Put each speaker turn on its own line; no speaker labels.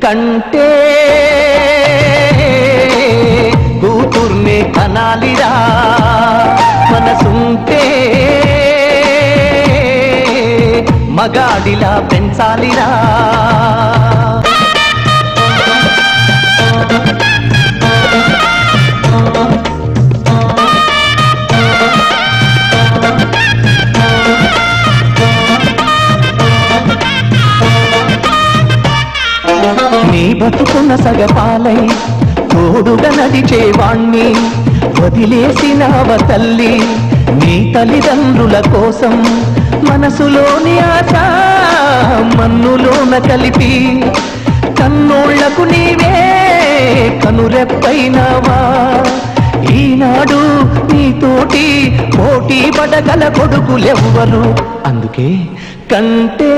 కంటే కూతుర్నే కనాలిరా మనసుంటే మగాడిలా పెంచాలిరా నీ బతుకున్న సగపాలై తోడుగా నడిచేవాణ్ణి వదిలేసినవ తల్లి నీ తల్లిదండ్రుల కోసం మనసులోని ఆశ మన్నులోన కలిపి కన్నోళ్లకు నీవే కనురెప్పైనావా ఈనాడు నీతోటి పోటీ పడగల కొడుకులెవ్వరు అందుకే కంటే